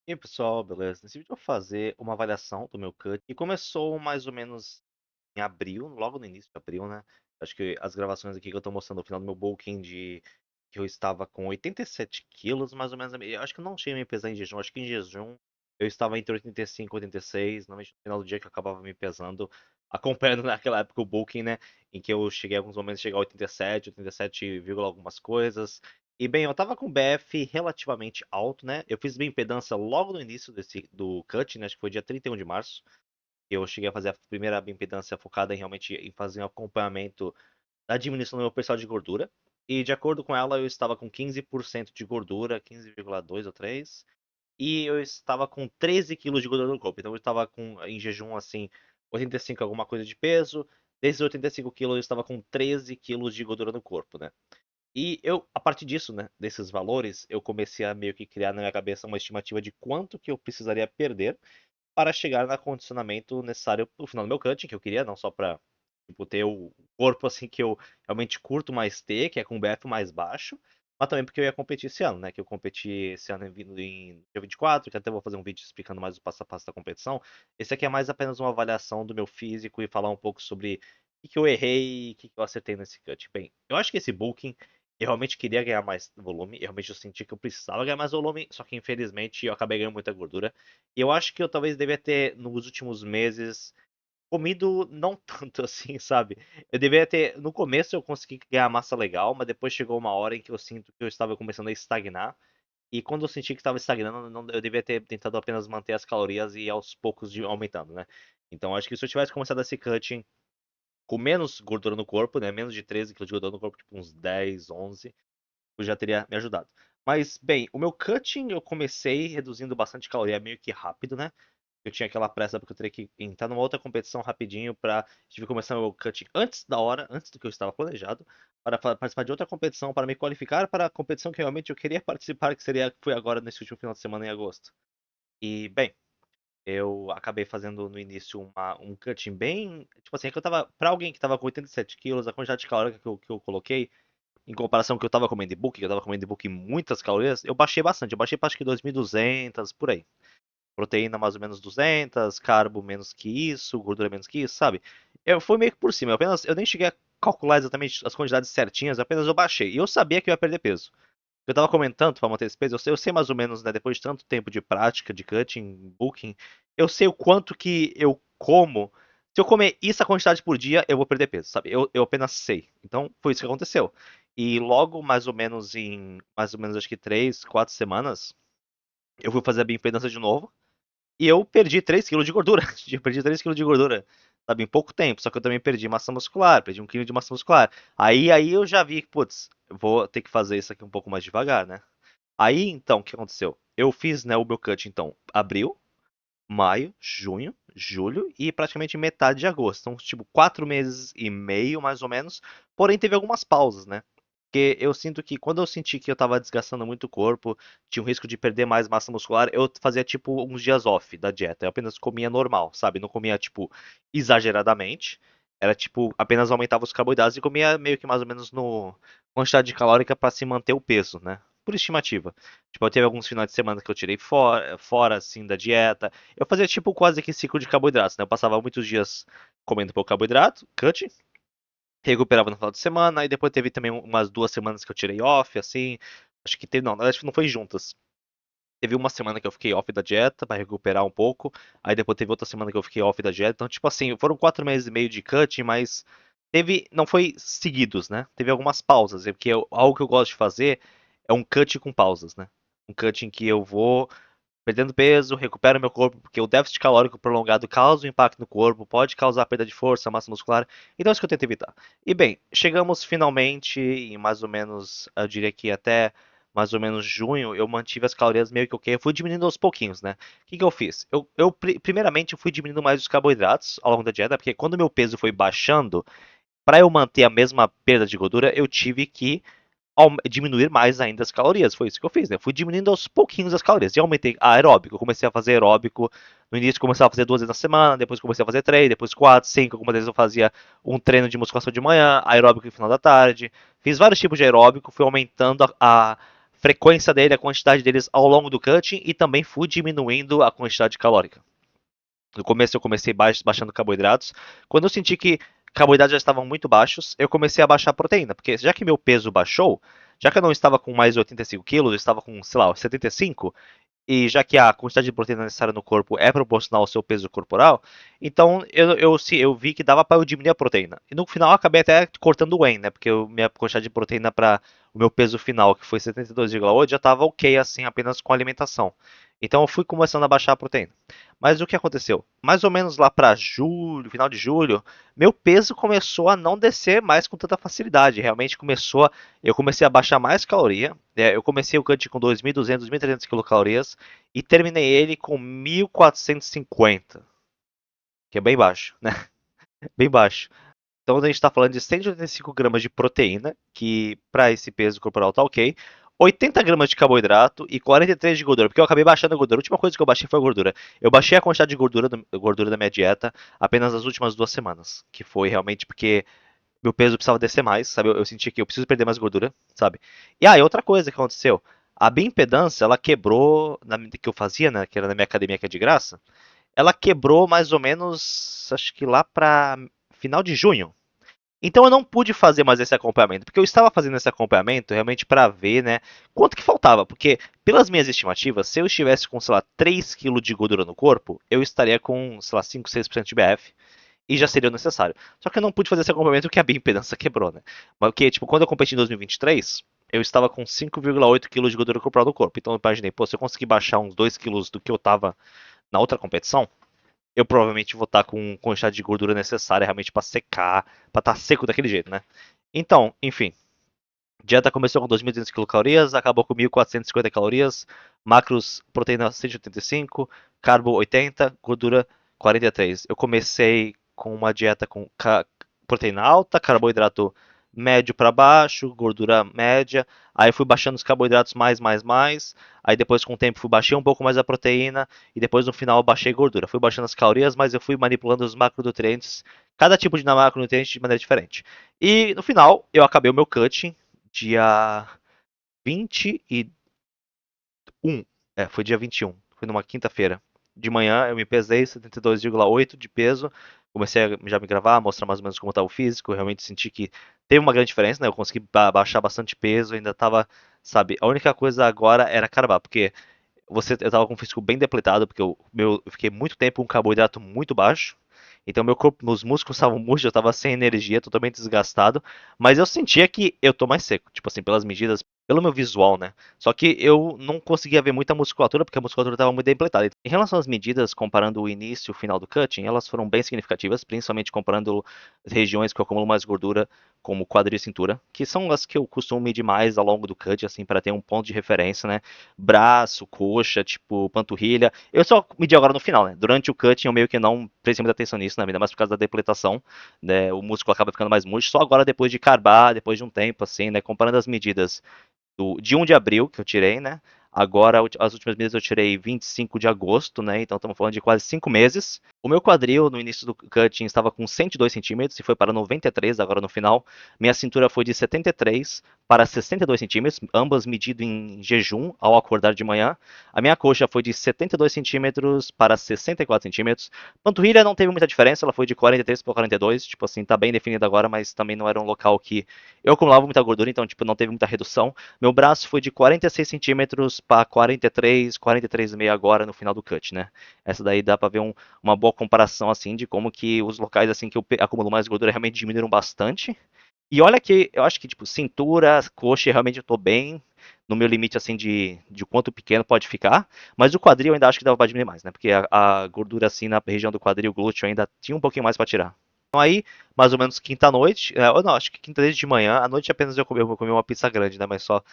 E aí, pessoal, beleza? Nesse vídeo eu vou fazer uma avaliação do meu cut e começou mais ou menos em abril, logo no início de abril, né? Acho que as gravações aqui que eu tô mostrando no final do meu bulking de que eu estava com 87 quilos, mais ou menos. Eu acho que eu não cheguei a me pesar em jejum, acho que em jejum eu estava entre 85 e 86, normalmente no final do dia que eu acabava me pesando, acompanhando naquela época o bulking, né? Em que eu cheguei alguns momentos a chegar a 87, 87, algumas coisas. E bem, eu tava com BF relativamente alto, né? Eu fiz bioimpedância logo no início do cut, né? Acho que foi dia 31 de março. Eu cheguei a fazer a primeira bioimpedância focada realmente em fazer um acompanhamento da diminuição do meu percentual de gordura. E de acordo com ela, eu estava com 15% de gordura, 15,2 ou 3. E eu estava com 13 quilos de gordura no corpo. Então eu estava em jejum assim, 85 alguma coisa de peso. Desses 85 quilos, eu estava com 13 quilos de gordura no corpo, né? E eu, a partir disso, né, desses valores, eu comecei a meio que criar na minha cabeça uma estimativa de quanto que eu precisaria perder para chegar no condicionamento necessário no final do meu cutting, que eu queria, não só para tipo, ter o corpo assim que eu realmente curto mais ter, que é com um BF mais baixo, mas também porque eu ia competir esse ano, né? Que eu competi esse ano em dia 24, que até vou fazer um vídeo explicando mais o passo a passo da competição. Esse aqui é mais apenas uma avaliação do meu físico e falar um pouco sobre o que eu errei e o que eu acertei nesse cut. Bem, eu acho que esse bulking eu realmente queria ganhar mais volume, eu realmente senti que eu precisava ganhar mais volume, só que infelizmente eu acabei ganhando muita gordura. E eu acho que eu talvez devia ter, nos últimos meses, comido não tanto assim, sabe? Eu deveria ter. No começo eu consegui ganhar massa legal, mas depois chegou uma hora em que eu sinto que eu estava começando a estagnar. E quando eu senti que estava estagnando, eu devia ter tentado apenas manter as calorias e aos poucos aumentando, né? Então acho que se eu tivesse começado esse cutting com menos gordura no corpo, né? Menos de 13 quilos de gordura no corpo, tipo uns 10, 11, eu já teria me ajudado. Mas, bem, o meu cutting eu comecei reduzindo bastante caloria meio que rápido, né? Eu tinha aquela pressa porque eu teria que entrar numa outra competição rapidinho pra. Tive que começar meu cutting antes da hora, antes do que eu estava planejado, para participar de outra competição, para me qualificar para a competição que realmente eu queria participar, que seria foi agora nesse último final de semana em agosto. E, bem, eu acabei fazendo no início um cutting bem. Tipo assim, é que eu tava. Pra alguém que tava com 87 quilos, a quantidade de calorias que eu coloquei em comparação com o que eu tava comendo de book, que eu tava comendo de book muitas calorias, eu baixei bastante. Eu baixei para acho que 2.200, por aí. Proteína mais ou menos 200, carbo menos que isso, gordura menos que isso, sabe? Eu fui meio que por cima. Eu nem cheguei a calcular exatamente as quantidades certinhas, apenas eu baixei. E eu sabia que eu ia perder peso. Eu tava comentando para manter esse peso, eu sei mais ou menos, né, depois de tanto tempo de prática, de cutting, booking, eu sei o quanto que eu como. Se eu comer isso a quantidade por dia, eu vou perder peso, sabe? Eu apenas sei. Então, foi isso que aconteceu. E logo, mais ou menos acho que 3, 4 semanas, eu fui fazer a bioimpedância de novo. E eu perdi 3 quilos de gordura. Eu perdi 3 quilos de gordura, sabe, em pouco tempo. Só que eu também perdi massa muscular, perdi 1 quilo de massa muscular. Aí eu já vi que, putz, vou ter que fazer isso aqui um pouco mais devagar, né? Aí, então, o que aconteceu? Eu fiz, né, o meu cut, então, abril, maio, junho, julho e praticamente metade de agosto. Então, tipo, 4 meses e meio, mais ou menos. Porém, teve algumas pausas, né? Porque eu sinto que quando eu senti que eu tava desgastando muito o corpo, tinha um risco de perder mais massa muscular, eu fazia tipo uns dias off da dieta. Eu apenas comia normal, sabe? Não comia tipo exageradamente. Era tipo, apenas aumentava os carboidratos e comia meio que mais ou menos no quantidade calórica para se manter o peso, né? Por estimativa. Tipo, eu teve alguns finais de semana que eu tirei fora assim da dieta. Eu fazia tipo quase que ciclo de carboidratos, né? Eu passava muitos dias comendo pouco carboidrato, cut, recuperava no final de semana, e depois teve também umas 2 semanas que eu tirei off, assim. Acho que teve, não, acho que não foi juntas. Teve uma semana que eu fiquei off da dieta pra recuperar um pouco. Aí depois teve outra semana que eu fiquei off da dieta. Então, tipo assim, foram 4 meses e meio de cut, mas teve. Não foi seguidos, né? Teve algumas pausas. Porque algo que eu gosto de fazer é um cut com pausas, né? Um cut em que eu vou perdendo peso, recupero meu corpo, porque o déficit calórico prolongado causa um impacto no corpo, pode causar perda de força, massa muscular. Então é isso que eu tento evitar. E bem, chegamos finalmente em mais ou menos, eu diria que até mais ou menos junho, eu mantive as calorias meio que ok. Eu fui diminuindo aos pouquinhos, né? O que, que eu fiz? Primeiramente, eu fui diminuindo mais os carboidratos ao longo da dieta, porque quando meu peso foi baixando, para eu manter a mesma perda de gordura, eu tive que diminuir mais ainda as calorias. Foi isso que eu fiz, né? Eu fui diminuindo aos pouquinhos as calorias. E aumentei aeróbico. Eu comecei a fazer aeróbico. No início comecei a fazer 2 vezes na semana, depois comecei a fazer 3, depois 4, 5. Algumas vezes eu fazia um treino de musculação de manhã, aeróbico no final da tarde. Fiz vários tipos de aeróbico, fui aumentando frequência dele, a quantidade deles ao longo do cutting e também fui diminuindo a quantidade calórica. No começo eu comecei baixando carboidratos. Quando eu senti que carboidratos já estavam muito baixos, eu comecei a baixar a proteína, porque já que meu peso baixou, já que eu não estava com mais 85 quilos, eu estava com, sei lá, 75, e já que a quantidade de proteína necessária no corpo é proporcional ao seu peso corporal, então eu vi que dava para eu diminuir a proteína. E no final eu acabei até cortando o whey, né? Porque minha quantidade de proteína para o meu peso final, que foi 72,8, já estava ok assim, apenas com alimentação. Então eu fui começando a baixar a proteína. Mas o que aconteceu? Mais ou menos lá para julho, final de julho, meu peso começou a não descer mais com tanta facilidade. Realmente eu comecei a baixar mais caloria. Eu comecei o cut com 2.200, 2.300 quilocalorias e terminei ele com 1.450, que é bem baixo, né? Bem baixo. Então a gente está falando de 185 gramas de proteína, que para esse peso corporal tá ok. 80 gramas de carboidrato e 43 de gordura, porque eu acabei baixando a gordura. A última coisa que eu baixei foi a gordura. Eu baixei a quantidade de gordura da minha dieta apenas nas últimas 2 semanas, que foi realmente porque meu peso precisava descer mais, sabe? Eu senti que eu preciso perder mais gordura, sabe? E outra coisa que aconteceu, a bioimpedância, ela quebrou, que eu fazia, né, que era na minha academia que é de graça, ela quebrou mais ou menos, acho que lá pra final de junho. Então eu não pude fazer mais esse acompanhamento, porque eu estava fazendo esse acompanhamento realmente para ver, né, quanto que faltava, porque pelas minhas estimativas, se eu estivesse com, sei lá, 3 quilos de gordura no corpo, eu estaria com, sei lá, 5, 6% de BF e já seria necessário. Só que eu não pude fazer esse acompanhamento porque a bioimpedância quebrou, né? Mas porque, tipo, quando eu competi em 2023, eu estava com 5,8 quilos de gordura corporal no corpo. Então eu imaginei, pô, se eu conseguir baixar uns 2 quilos do que eu tava na outra competição, eu provavelmente vou estar com quantidade de gordura necessária realmente para secar, para estar seco daquele jeito, né? Então, enfim, dieta começou com 2.200 quilocalorias, acabou com 1.450 calorias, macros, proteína 185, carbo 80, gordura 43. Eu comecei com uma dieta com proteína alta, carboidrato médio para baixo, gordura média, aí fui baixando os carboidratos mais, aí depois com o tempo fui baixei um pouco mais a proteína e depois no final baixei gordura. Fui baixando as calorias, mas eu fui manipulando os macronutrientes, cada tipo de macronutriente de maneira diferente. E no final eu acabei o meu cutting dia 21. Foi dia 21. Foi numa quinta-feira. De manhã eu me pesei 72,8 de peso. Comecei a já me gravar, mostrar mais ou menos como estava o físico. Eu realmente senti que teve uma grande diferença, né? Eu consegui baixar bastante peso, ainda estava, sabe? A única coisa agora era carbar, porque eu tava com o físico bem depletado, porque eu fiquei muito tempo com um carboidrato muito baixo. Então meu corpo, meus músculos estavam murchos, eu tava sem energia, totalmente desgastado, mas eu sentia que eu tô mais seco, tipo assim, pelas medidas, pelo meu visual, né? Só que eu não conseguia ver muita musculatura, porque a musculatura estava muito depletada. Em relação às medidas, comparando o início e o final do cutting, elas foram bem significativas, principalmente comparando regiões que eu acumulo mais gordura, como quadril e cintura, que são as que eu costumo medir mais ao longo do cut, assim, para ter um ponto de referência, né? Braço, coxa, tipo, panturrilha. Eu só medi agora no final, né? Durante o cutting eu meio que não prestei muita atenção nisso, né? Ainda mais por causa da depletação, né? O músculo acaba ficando mais murcho. Só agora depois de carbar, depois de um tempo, assim, né? Comparando as medidas de 1 de abril, que eu tirei, né? Agora, as últimas medidas eu tirei 25 de agosto, né? Então estamos falando de quase 5 meses. O meu quadril no início do cutting estava com 102 centímetros e foi para 93 agora no final. Minha cintura foi de 73 para 62 centímetros, ambas medidas em jejum ao acordar de manhã. A minha coxa foi de 72 centímetros para 64 centímetros. Panturrilha não teve muita diferença, ela foi de 43 para 42, tipo assim, tá bem definida agora, mas também não era um local que eu acumulava muita gordura, então tipo, não teve muita redução. Meu braço foi de 46 centímetros para 43, 43,5 agora no final do cut, né? Essa daí dá para ver uma boa comparação assim de como que os locais assim que eu acumulo mais gordura realmente diminuíram bastante. E olha que eu acho que tipo cintura, coxa, realmente eu tô bem no meu limite assim de quanto pequeno pode ficar, mas o quadril eu ainda acho que dava para diminuir mais, né? Porque a gordura assim na região do quadril glúteo ainda tinha um pouquinho mais para tirar. Então aí, mais ou menos quinta-noite, ou não, acho que quinta desde de manhã, à noite apenas eu comi uma pizza grande, né? Mas só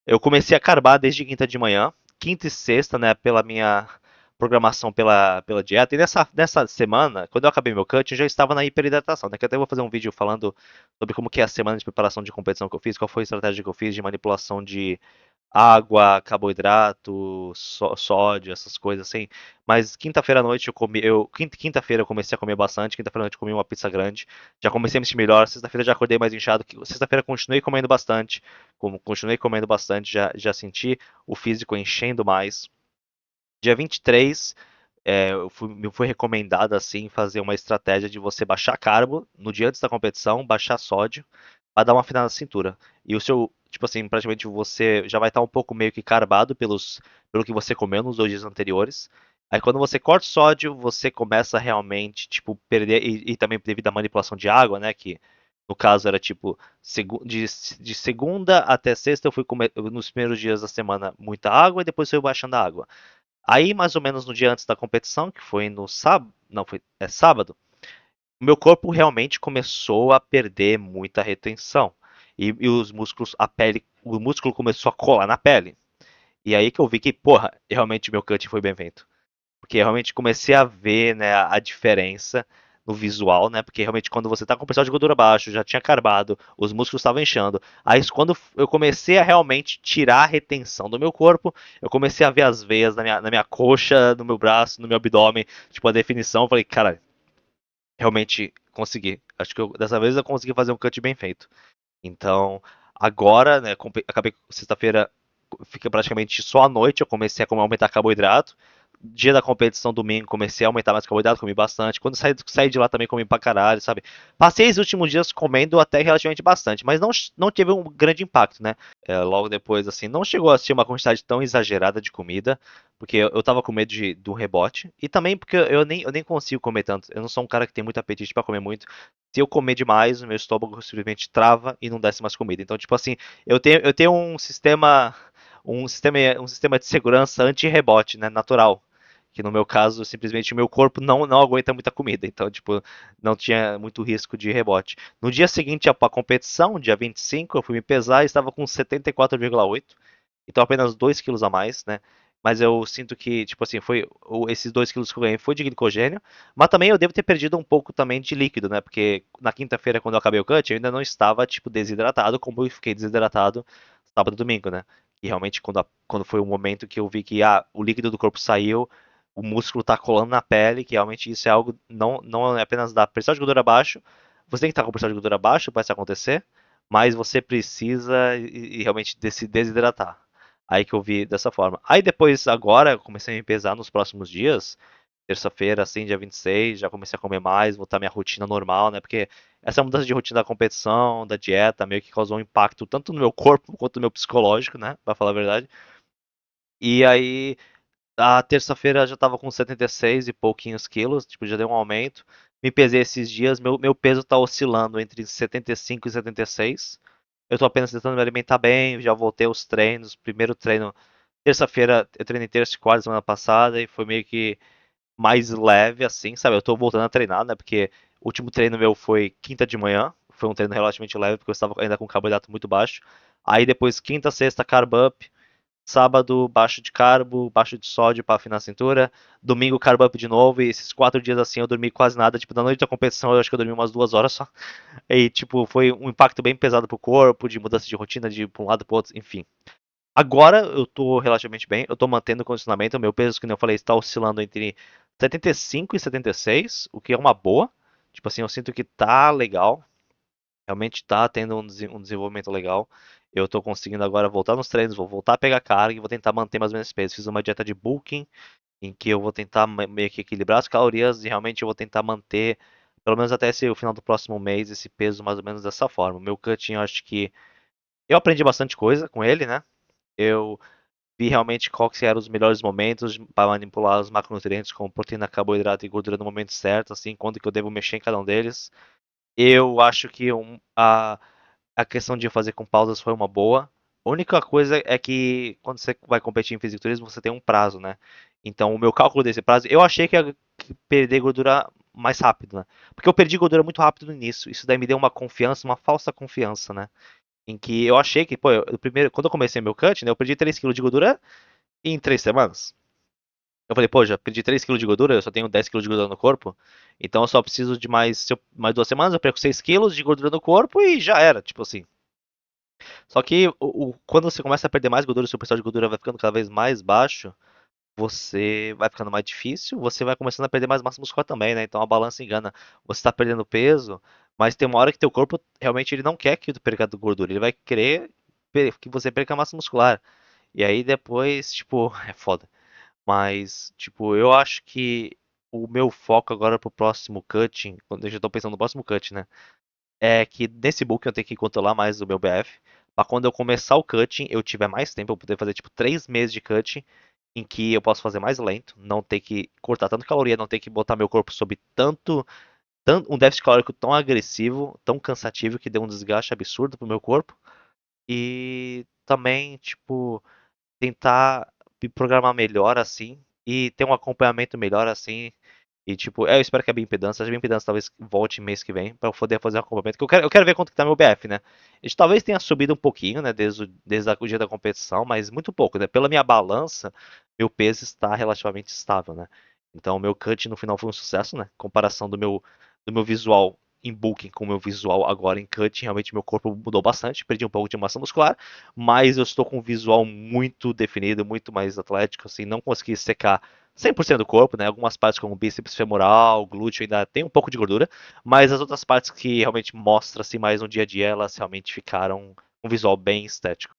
eu comecei a carbar desde quinta de manhã, quinta e sexta, né, pela minha programação pela dieta. E nessa semana, quando eu acabei meu cut, eu já estava na hiperidratação, né? Que eu até vou fazer um vídeo falando sobre como que é a semana de preparação de competição que eu fiz, qual foi a estratégia que eu fiz de manipulação água, carboidrato, sódio, essas coisas assim. Mas quinta-feira à noite eu comi, quinta-feira eu comecei a comer bastante, quinta-feira à noite eu comi uma pizza grande. Já comecei a me sentir melhor, sexta-feira já acordei mais inchado, sexta-feira continuei comendo bastante, continuei comendo bastante, já senti o físico enchendo mais. Dia 23, me foi recomendado assim fazer uma estratégia de você baixar carbo no dia antes da competição, baixar sódio, para dar uma afinada na cintura. E o seu, tipo assim, praticamente você já vai estar um pouco meio que carbado pelo que você comeu nos 2 dias anteriores. Aí quando você corta o sódio, você começa a realmente, tipo, perder, e também devido à manipulação de água, né, que no caso era tipo, de segunda até sexta eu fui comer, nos primeiros dias da semana, muita água e depois fui baixando a água. Aí, mais ou menos no dia antes da competição, que foi no sábado, não, sábado, o meu corpo realmente começou a perder muita retenção. E os músculos, a pele, o músculo começou a colar na pele. E aí que eu vi que, porra, realmente meu cut foi bem feito. Porque realmente comecei a ver, né, a diferença no visual, né? Porque realmente quando você tá com o percentual de gordura baixo, já tinha carbado, os músculos estavam inchando. Aí quando eu comecei a realmente tirar a retenção do meu corpo, eu comecei a ver as veias na minha coxa, no meu braço, no meu abdômen, tipo a definição, eu falei, cara, realmente consegui. Acho que dessa vez eu consegui fazer um cut bem feito. Então, agora, né, acabei sexta-feira, fica praticamente só à noite, eu comecei a aumentar carboidrato. Dia da competição, domingo, comecei a aumentar mais carboidrato, comi bastante. Quando saí de lá também comi pra caralho, sabe? Passei os últimos dias comendo até relativamente bastante, mas não teve um grande impacto, né? Logo depois, assim, não chegou a ser uma quantidade tão exagerada de comida, porque eu tava com medo do rebote, e também porque eu nem consigo comer tanto. Eu não sou um cara que tem muito apetite pra comer muito. Se eu comer demais, o meu estômago simplesmente trava e não desce mais comida. Então, tipo assim, eu tenho um sistema de segurança anti-rebote, né, natural. Que no meu caso, simplesmente o meu corpo não aguenta muita comida. Então, tipo, não tinha muito risco de rebote. No dia seguinte à competição, dia 25, eu fui me pesar e estava com 74,8. Então apenas 2 quilos a mais, né? Mas eu sinto que, tipo assim, esses 2 quilos que eu ganhei foi de glicogênio, mas também eu devo ter perdido um pouco também de líquido, né? Porque na quinta-feira, quando eu acabei o cut, eu ainda não estava, tipo, desidratado, como eu fiquei desidratado sábado e domingo, né? E realmente, quando foi o momento que eu vi que o líquido do corpo saiu, o músculo tá colando na pele, que realmente isso é algo, não é apenas da pressão de gordura abaixo, você tem que estar com pressão de gordura abaixo para isso acontecer, mas você precisa e realmente se desidratar. Aí que eu vi dessa forma. Aí depois, agora, eu comecei a me pesar nos próximos dias. Terça-feira, assim, dia 26, já comecei a comer mais, voltar à minha rotina normal, né? Porque essa mudança de rotina da competição, da dieta, meio que causou um impacto tanto no meu corpo quanto no meu psicológico, né? Pra falar a verdade. E aí, a terça-feira já tava com 76 e pouquinhos quilos, tipo, já deu um aumento. Me pesei esses dias, meu peso tá oscilando entre 75 e 76. Eu tô apenas tentando me alimentar bem, já voltei aos treinos. Primeiro treino, terça-feira, eu treinei terça e quarta semana passada e foi meio que mais leve, assim, sabe? Eu tô voltando a treinar, né? Porque o último treino meu foi quinta de manhã, foi um treino relativamente leve, porque eu estava ainda com carboidrato muito baixo. Aí depois, quinta, sexta, carb up. Sábado, baixo de carbo, baixo de sódio para afinar a cintura. Domingo, carb up de novo. E esses 4 dias assim eu dormi quase nada. Tipo, da noite da competição eu acho que eu dormi umas 2 horas só. E, tipo, foi um impacto bem pesado pro corpo, de mudança de rotina, de ir pra um lado pro outro, enfim. Agora eu tô relativamente bem, eu tô mantendo o condicionamento. O meu peso, como eu falei, está oscilando entre 75 e 76, o que é uma boa. Tipo assim, eu sinto que tá legal. Realmente tá tendo um desenvolvimento legal. Eu tô conseguindo agora voltar nos treinos, vou voltar a pegar carga e vou tentar manter mais ou menos esse peso. Fiz uma dieta de bulking, em que eu vou tentar meio que equilibrar as calorias e realmente eu vou tentar manter, pelo menos até o final do próximo mês, esse peso mais ou menos dessa forma. O meu cutting, eu acho que eu aprendi bastante coisa com ele, né? Eu vi realmente qual que eram os melhores momentos para manipular os macronutrientes como proteína, carboidrato e gordura no momento certo, assim, quando que eu devo mexer em cada um deles. Eu acho que a questão de fazer com pausas foi uma boa. A única coisa é que quando você vai competir em fisiculturismo, você tem um prazo, né? Então, o meu cálculo desse prazo, eu achei que ia perder gordura mais rápido, né? Porque eu perdi gordura muito rápido no início. Isso daí me deu uma confiança, uma falsa confiança, né? Em que eu achei que, pô, quando eu comecei meu cut, né, eu perdi 3 quilos de gordura em 3 semanas. Eu falei, pô, já perdi 3 quilos de gordura, eu só tenho 10 quilos de gordura no corpo. Então eu só preciso de mais 2 semanas, eu perco 6 quilos de gordura no corpo e já era, tipo assim. Só que quando você começa a perder mais gordura, o seu percentual de gordura vai ficando cada vez mais baixo, você vai ficando mais difícil, você vai começando a perder mais massa muscular também, né? Então a balança engana. Você está perdendo peso, mas tem uma hora que teu corpo realmente ele não quer que tu perca gordura, ele vai querer que você perca massa muscular. E aí depois, tipo, é foda. Mas, tipo, eu acho que o meu foco agora pro próximo cutting, quando eu já tô pensando no próximo cut, né? É que nesse book eu tenho que controlar mais o meu BF. Pra quando eu começar o cutting, eu tiver mais tempo, eu poder fazer tipo 3 meses de cutting, em que eu posso fazer mais lento, não ter que cortar tanto caloria, não ter que botar meu corpo sob tanto um déficit calórico tão agressivo, tão cansativo que dê um desgaste absurdo pro meu corpo. E também, tipo, tentar me programar melhor assim e ter um acompanhamento melhor assim. E tipo, eu espero que a bioimpedância talvez volte mês que vem pra eu poder fazer um acompanhamento. Que eu quero ver quanto que tá meu BF, né? A gente talvez tenha subido um pouquinho, né, desde o dia da competição, mas muito pouco, né? Pela minha balança, meu peso está relativamente estável, né? Então, o meu cut no final foi um sucesso, né? Comparação do meu visual em booking com o meu visual agora em cut, realmente meu corpo mudou bastante, perdi um pouco de massa muscular, mas eu estou com um visual muito definido, muito mais atlético, assim, não consegui secar 100% do corpo, né? Algumas partes como bíceps femoral, glúteo ainda tem um pouco de gordura, mas as outras partes que realmente mostra assim mais no dia a dia, elas realmente ficaram um visual bem estético.